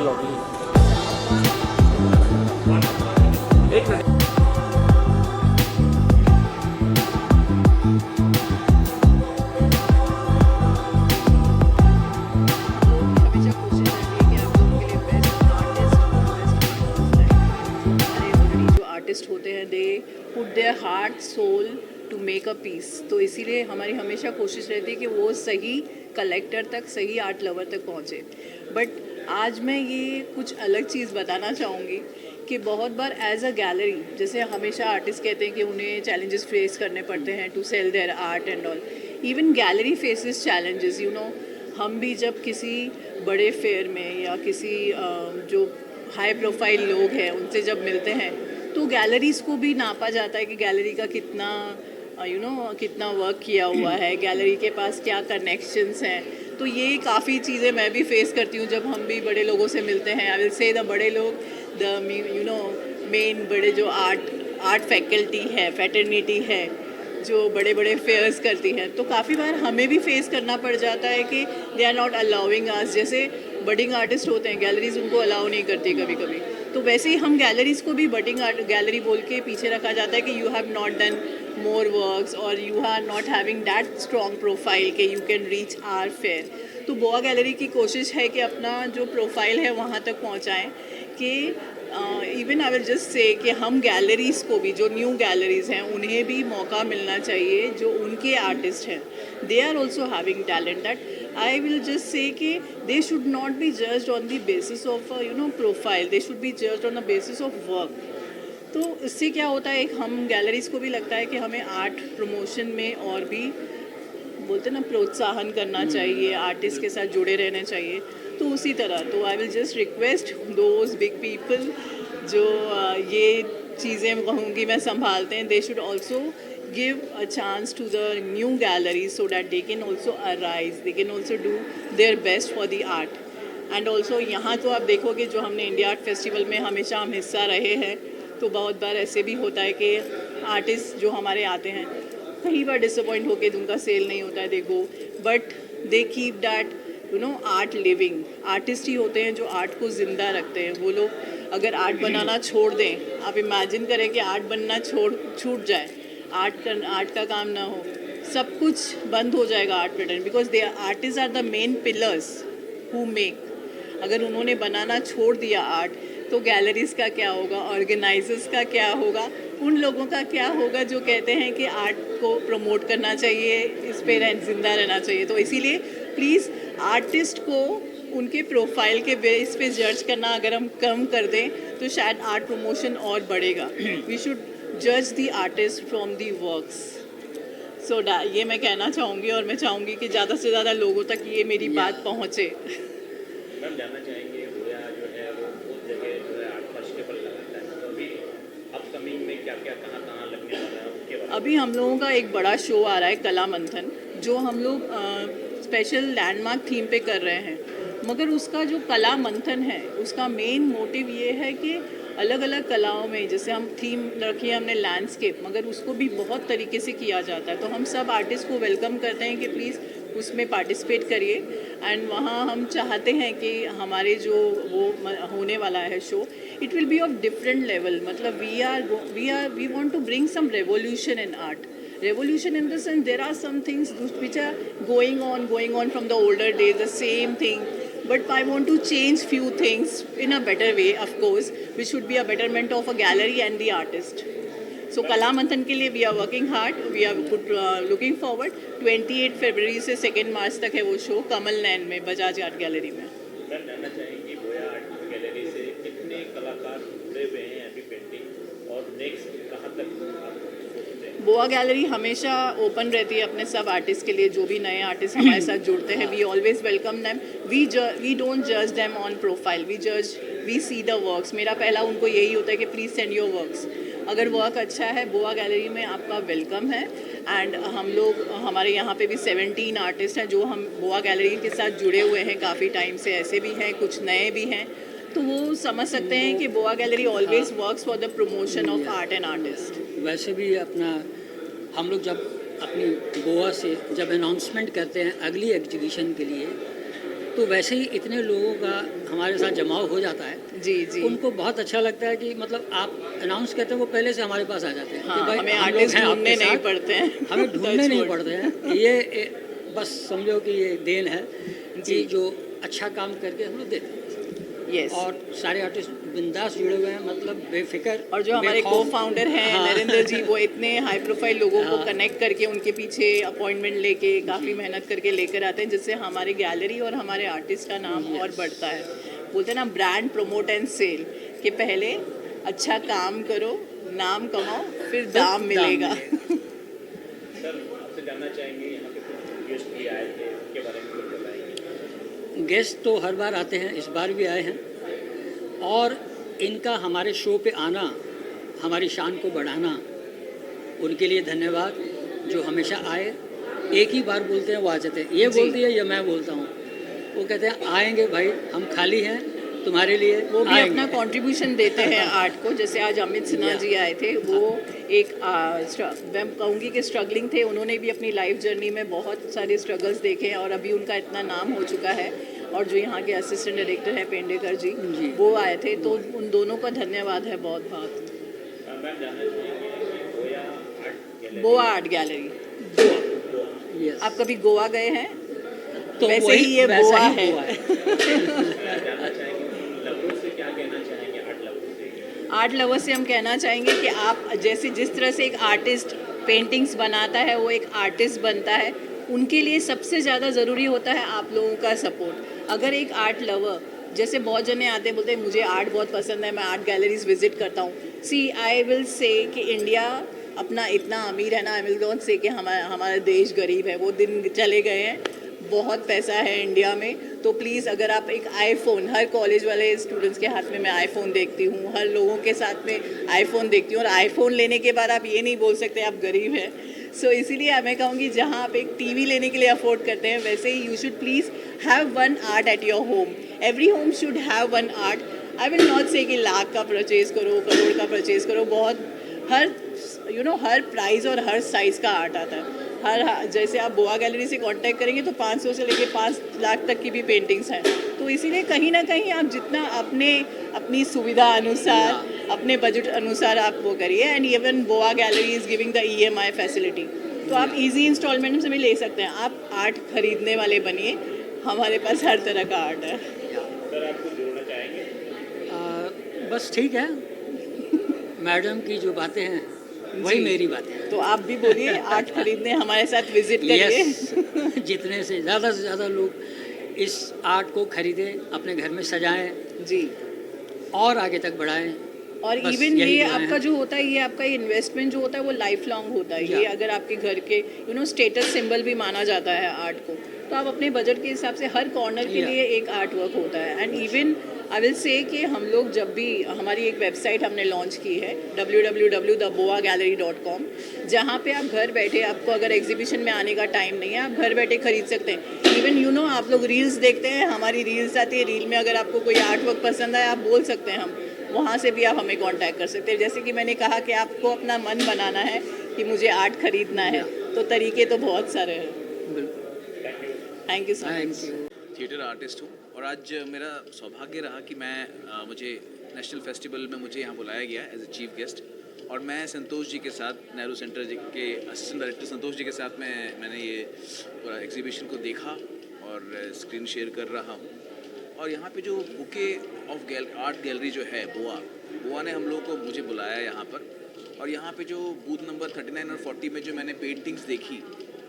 Lobby एक minute हमेशा कोशिश रहती है कि आप लोगों के लिए बेस्ट आर्टिस्ट जो आर्टिस्ट होते हैं they put their heart soul to make a piece. तो इसीलिए हमारी हमेशा कोशिश रहती है कि वो सही कलेक्टर तक, सही आर्ट लवर तक पहुँचे। बट आज मैं ये कुछ अलग चीज़ बताना चाहूँगी कि बहुत बार एज अ गैलरी, जैसे हमेशा आर्टिस्ट कहते हैं कि उन्हें चैलेंजेस फेस करने पड़ते हैं to sell their art and all. Even gallery faces challenges, you know. हम भी जब किसी बड़े फेयर में या किसी जो हाई प्रोफाइल लोग हैं उनसे जब मिलते हैं तो गैलरीज़ को भी नापा जाता है कि गैलरी का कितना कितना वर्क किया हुआ है, गैलरी के पास क्या कनेक्शंस हैं। तो ये काफ़ी चीज़ें मैं भी फेस करती हूँ जब हम भी बड़े लोगों से मिलते हैं। आई विल से द बड़े लोग, द मेन बड़े जो आर्ट फैकल्टी है, फैटर्निटी है, जो बड़े बड़े फेयर्स करती हैं, तो काफ़ी बार हमें भी फेस करना पड़ जाता है कि they are not allowing us. जैसे बडिंग आर्टिस्ट होते हैं, गैलरीज उनको अलाउ नहीं करती कभी कभी, तो वैसे ही हम गैलरीज को भी बडिंग आर्ट गैलरी बोल के पीछे रखा जाता है कि you have not done more works और you are not having that strong profile कि you can reach our fair. तो बोआ गैलरी की कोशिश है कि अपना जो प्रोफाइल है वहाँ तक पहुँचाएँ कि even I will just say कि हम गैलरीज़ को भी, जो न्यू गैलरीज़ हैं, उन्हें भी मौका मिलना चाहिए जो उनके आर्टिस्ट हैं। They are also having talent that I will just say कि they should not be judged on the basis of profile, they should be judged on the basis of work. तो इससे क्या होता है, एक हम गैलरीज़ को भी लगता है कि हमें आर्ट प्रमोशन में और भी बोलते ना प्रोत्साहन करना चाहिए, आर्टिस्ट के साथ जुड़े रहना चाहिए। तो उसी तरह तो आई will just request those big people जो ये चीज़ें कहूँगी मैं संभालते हैं, they should also give a chance to the new galleries so that they can also arise, they can also do their best for the art. And also यहाँ तो आप देखोगे जो हमने इंडिया आर्ट फेस्टिवल में हमेशा हम हिस्सा रहे हैं, तो बहुत बार ऐसे भी होता है कि आर्टिस्ट जो हमारे आते हैं कई बार डिसअपॉइंट होकर उनका सेल नहीं होता है, they go, but they keep that art living. Artist ही होते हैं जो आर्ट को ज़िंदा रखते हैं। वो लोग अगर आर्ट बनाना छोड़ दें, आप इमेजिन करें कि आर्ट बनना छूट जाए, आर्ट का काम ना हो, सब कुछ बंद हो जाएगा art pattern, because they artist are the main pillars who make. अगर उन्होंने बनाना छोड़ दिया आर्ट, तो गैलरीज़ का क्या होगा, ऑर्गेनाइजर्स का क्या होगा, उन लोगों का क्या होगा जो कहते हैं कि आर्ट को प्रमोट करना चाहिए, इस पे जिंदा रहना चाहिए। तो इसीलिए प्लीज़ आर्टिस्ट को उनके प्रोफाइल के बेस पे जज करना अगर हम कम कर दें तो शायद आर्ट प्रमोशन और बढ़ेगा। वी शुड जज the artist from the works. So ये मैं कहना चाहूँगी और मैं चाहूँगी कि ज़्यादा से ज़्यादा लोगों तक ये मेरी बात पहुँचे। मैम जानना चाहेंगे गोया जो है वो बहुत जगह जो है आर्ट फेस्टिवल लगाता है, तो अभी अपकमिंग में क्या क्या कहाँ कहाँ लगने वाला है उसके बारे में? अभी हम लोगों का एक बड़ा शो आ रहा है कला मंथन, जो हम लोग स्पेशल लैंडमार्क थीम पे कर रहे हैं। मगर उसका जो कला मंथन है उसका मेन मोटिव ये है कि अलग अलग कलाओं में, जैसे हम थीम रखी है हमने लैंडस्केप, मगर उसको भी बहुत तरीके से किया जाता है। तो हम सब आर्टिस्ट को वेलकम करते हैं कि प्लीज़ उसमें पार्टिसिपेट करिए। एंड वहाँ हम चाहते हैं कि हमारे जो वो होने वाला है show, it will be of different level. मतलब we want to bring some revolution in art. Revolution in the sense there are some things which are going on from the older days, the same thing, but I want to change few things in a better way, of course, which should be a betterment of a gallery and the artist. So कला मंथन के लिए we are working hard, we are looking forward। 28 फरवरी से 2 मार्च तक है वो show कमल नैन में, Bajaj art gallery में। मैम जानना चाहेंगे गोया आर्ट गैलरी से कितने कलाकार जुड़े हुए हैं अभी पेंटिंग, और नेक्स्ट कहाँ तक आप सोचते हैं? बोआ गैलरी हमेशा ओपन रहती है अपने सब आर्टिस्ट के लिए। जो भी नए आर्टिस्ट हमारे साथ जुड़ते हैं, we always welcome them. We don't जज them on profile, we see the works. मेरा पहला उनको यही होता है कि प्लीज़ सेंड योर वर्क्स। अगर वर्क अच्छा है, बोआ गैलरी में आपका वेलकम है। एंड हम लोग, हमारे यहाँ पे भी 17 आर्टिस्ट हैं जो हम बोआ गैलरी के साथ जुड़े हुए हैं काफ़ी टाइम से। ऐसे भी हैं, कुछ नए भी हैं, तो वो समझ सकते हैं कि Boa Gallery always works for the promotion of art and artist. वैसे भी अपना हम लोग जब अपनी गोवा से जब अनाउंसमेंट करते हैं अगली एग्जीबिशन के लिए, तो वैसे ही इतने लोगों का हमारे साथ जमाव हो जाता है, जी जी। उनको बहुत अच्छा लगता है कि मतलब आप अनाउंस करते हैं वो पहले से हमारे पास आ जाते हैं हाँ, कि भाई हमें हम लोग आर्टिस्ट हैं ढूंढने आपके नहीं साथ, पड़ते हैं। हमें ढूंढने Touch नहीं wood। पड़ते हैं। ये बस समझो कि ये देन है जी। कि जो अच्छा काम करके हम लोग देते हैं। यस। और सारे आर्टिस्ट बिंदास जुड़े हुए हैं, मतलब बेफिक्र और जो हमारे को बेखौफ। फाउंडर हैं हाँ। नरेंद्र जी, वो इतने हाई प्रोफाइल लोगों को हाँ। कनेक्ट करके उनके पीछे अपॉइंटमेंट लेके काफ़ी मेहनत करके लेकर आते हैं, जिससे हमारी गैलरी और हमारे आर्टिस्ट का नाम और Yes. बढ़ता है। बोलते हैं ना, ब्रांड प्रमोट एंड सेल, कि पहले अच्छा काम करो, नाम कमाओ, फिर दाम मिलेगा। सर आपसे जानना चाहेंगे यहाँ पे कुछ गेस्ट भी आए थे, उनके बारे में कुछ बताएंगे? गेस्ट तो हर बार आते हैं, इस बार भी आए हैं, और इनका हमारे शो पे आना, हमारी शान को बढ़ाना, उनके लिए धन्यवाद। जो हमेशा आए, एक ही बार बोलते हैं वो आ जाते हैं, ये जी। बोलती है या मैं बोलता हूँ, वो कहते हैं आएंगे भाई, हम खाली हैं तुम्हारे लिए, वो भी आएंगे। अपना कंट्रीब्यूशन देते हैं आर्ट को। जैसे आज अमित सिन्हा जी आए थे, वो एक मैं कहूँगी कि स्ट्रगलिंग थे, उन्होंने भी अपनी लाइफ जर्नी में बहुत सारे स्ट्रगल्स देखे हैं और अभी उनका इतना नाम हो चुका है। और जो यहाँ के असिस्टेंट डायरेक्टर हैं पेंडेकर जी, जी। वो आए थे, तो उन दोनों का धन्यवाद है बहुत बहुत। मैम जानना चाहेंगे कि गोया art gallery Goa art gallery, Yes. आप कभी गोवा गए हैं? तो वैसे वही ही ये वैसा गोवा ही है। गोवा है। जानना चाहेंगे कि लवरों से क्या कहना चाहेंगे, आर्ट लवरों से? आर्ट लवर से हम कहना चाहेंगे कि आप जैसे जिस तरह से एक आर्टिस्ट पेंटिंग्स बनाता है, वो एक आर्टिस्ट बनता है, उनके लिए सबसे ज़्यादा ज़रूरी होता है आप लोगों का सपोर्ट। अगर एक आर्ट लवर, जैसे बहुत जने आते हैं बोलते हैं मुझे आर्ट बहुत पसंद है, मैं आर्ट गैलरीज विजिट करता हूँ। सी आई विल से कि इंडिया अपना इतना अमीर है ना, आई विल नॉट से कि हमारा देश गरीब है, वो दिन चले गए हैं। बहुत पैसा है इंडिया में, तो प्लीज़ अगर आप एक आईफोन, हर कॉलेज वाले स्टूडेंट्स के हाथ में मैं आईफोन देखती हूँ, हर लोगों के साथ में आईफोन देखती हूँ, और आईफोन लेने के बाद आप ये नहीं बोल सकते आप गरीब हैं। सो इसीलिए मैं कहूँगी जहाँ आप एक टीवी लेने के लिए अफोर्ड करते हैं, वैसे ही you should please have one art at your home. Every home should have one art. I will not say कि लाख का परचेज़ करो, करोड़ का परचेज़ करो, बहुत हर हर प्राइस और हर साइज़ का आर्ट आता है। जैसे आप बोआ गैलरी से कांटेक्ट करेंगे तो 500 से लेके 5 लाख तक की भी पेंटिंग्स हैं। तो इसीलिए कहीं ना कहीं आप जितना अपनी सुविधा अनुसार, अपने बजट अनुसार आप वो करिए। And even boa gallery is giving the EMI facility, तो आप इजी इंस्टॉलमेंट में भी ले सकते हैं। आप आर्ट खरीदने वाले बनिए, हमारे पास हर तरह का आर्ट है। सर आप कुछ जोड़ना चाहेंगे? बस ठीक है, मैडम की जो बातें हैं वही जी। मेरी बातें हैं। तो आप भी बोलिए, आर्ट खरीदने हमारे साथ विजिट करिए। यस। जितने से ज़्यादा लोग इस आर्ट को खरीदें, अपने घर में सजाएं जी। और आगे तक बढ़ाएं। और बस इवन यही ये दुआएं आपका हैं। जो होता है, ये आपका इन्वेस्टमेंट जो होता है वो लाइफ लॉन्ग होता है। या। ये अगर आपके घर के स्टेटस सिंबल भी माना जाता है आर्ट को, तो आप अपने बजट के हिसाब से हर कॉर्नर के या। लिए एक आर्ट वर्क होता है। And even I will say कि हम लोग जब भी, हमारी एक वेबसाइट हमने लॉन्च की है www.theboagallery.com, जहाँ पे आप घर बैठे, आपको अगर एग्जीबिशन में आने का टाइम नहीं है, आप घर बैठे खरीद सकते हैं। इवन आप लोग रील्स देखते हैं, हमारी रील्स आती है, रील में अगर आपको कोई आर्ट वर्क पसंद आए, आप बोल सकते हैं, हम वहाँ से भी आप हमें कांटेक्ट कर सकते हैं। जैसे कि मैंने कहा कि आपको अपना मन बनाना है कि मुझे आर्ट खरीदना है, तो तरीके तो बहुत सारे हैं। बिल्कुल। Thank you so thank much. You. Theatre artist हूँ और आज मेरा सौभाग्य रहा कि मुझे नेशनल फेस्टिवल में मुझे यहाँ बुलाया गया एज ए चीफ गेस्ट, और मैं संतोष जी के साथ, नेहरू सेंटर जी के असिस्टेंट डायरेक्टर संतोष जी के साथ मैंने ये पूरा एग्जीबिशन को देखा और स्क्रीन शेयर कर रहा हूँ। और यहाँ पे जो बुके ऑफ आर्ट गैलरी जो है बोआ ने हम लोग को मुझे बुलाया यहाँ पर, और यहाँ पे जो बूथ नंबर 39 और 40 में जो मैंने पेंटिंग्स देखी,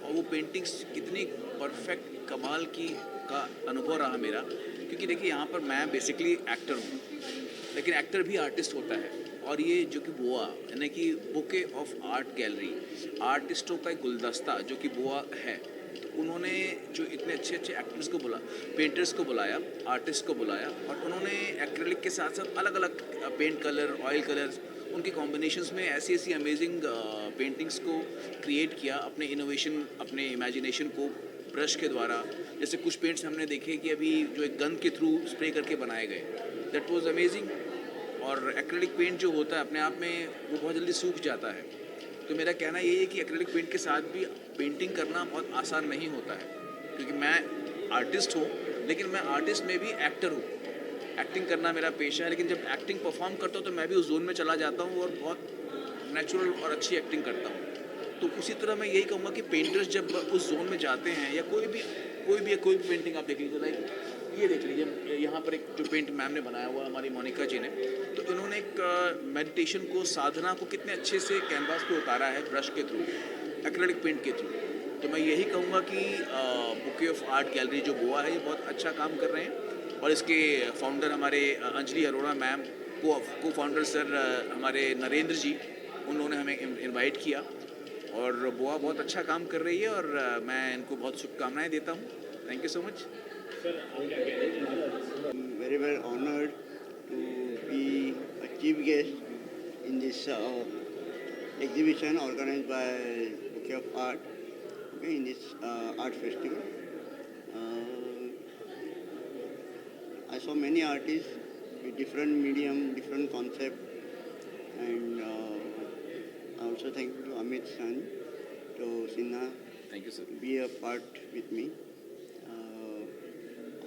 और वो पेंटिंग्स कितनी परफेक्ट कमाल की का अनुभव रहा मेरा। क्योंकि देखिए यहाँ पर मैं बेसिकली एक्टर हूँ, लेकिन एक्टर भी आर्टिस्ट होता है, और ये जो कि बोआ यानी कि बुके ऑफ आर्ट गैलरी, आर्टिस्टों का एक गुलदस्ता जो कि बोआ है, तो उन्होंने जो इतने अच्छे एक्टर्स को पेंटर्स को बुलाया, आर्टिस्ट को बुलाया, और उन्होंने एक्रेलिक के साथ साथ अलग अलग पेंट कलर, ऑयल कलर्स, उनके कॉम्बिनेशंस में ऐसी अमेजिंग पेंटिंग्स को क्रिएट किया, अपने इनोवेशन, अपने इमेजिनेशन को ब्रश के द्वारा। जैसे कुछ पेंट्स हमने देखे कि अभी जो एक गन के थ्रू स्प्रे करके बनाए गए, दैट वाज अमेजिंग। और एक्रेलिक पेंट जो होता है अपने आप में वो बहुत जल्दी सूख जाता है, तो मेरा कहना यही है कि एक्रेलिक पेंट के साथ भी पेंटिंग करना बहुत आसान नहीं होता है, क्योंकि मैं आर्टिस्ट हूँ, लेकिन मैं आर्टिस्ट में भी एक्टर हूँ, एक्टिंग करना मेरा पेशा है। लेकिन जब एक्टिंग परफॉर्म करता हूँ तो मैं भी उस जोन में चला जाता हूँ और बहुत नेचुरल और अच्छी एक्टिंग करता हूँ। तो उसी तरह मैं यही कहूँगा कि पेंटर्स जब उस जोन में जाते हैं, या कोई भी पेंटिंग आप देख लीजिए, लाइक ये देख लीजिए, यहाँ पर एक जो पेंट मैम ने बनाया हुआ हमारी मोनिका जी ने, तो इन्होंने एक मेडिटेशन को, साधना को कितने अच्छे से कैनवास पे उतारा है ब्रश के थ्रू, एक्रेलिक पेंट के थ्रू। तो मैं यही कहूँगा कि बुके ऑफ आर्ट गैलरी जो गोवा है, ये बहुत अच्छा काम कर रहे हैं। और इसके फाउंडर हमारे अंजलि अरोड़ा मैम, को फाउंडर सर हमारे नरेंद्र जी, उन्होंने हमें इनवाइट किया और गोवा बहुत अच्छा काम कर रही है और मैं इनको बहुत शुभकामनाएं देता हूँ। Thank you so much. I'm very well honored to be a chief guest in this exhibition organized by Bouquet of Art, okay, in this art festival. I saw many artists with different medium, different concept, and I also thank you to Amit San, to Sinha, thank you sir. to be a part with me.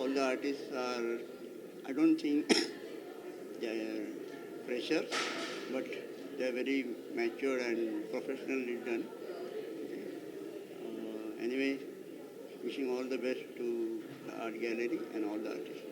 All the artists are, I don't think they are freshers, but they are very mature and professionally done. Okay. Anyway, wishing all the best to the art gallery and all the artists.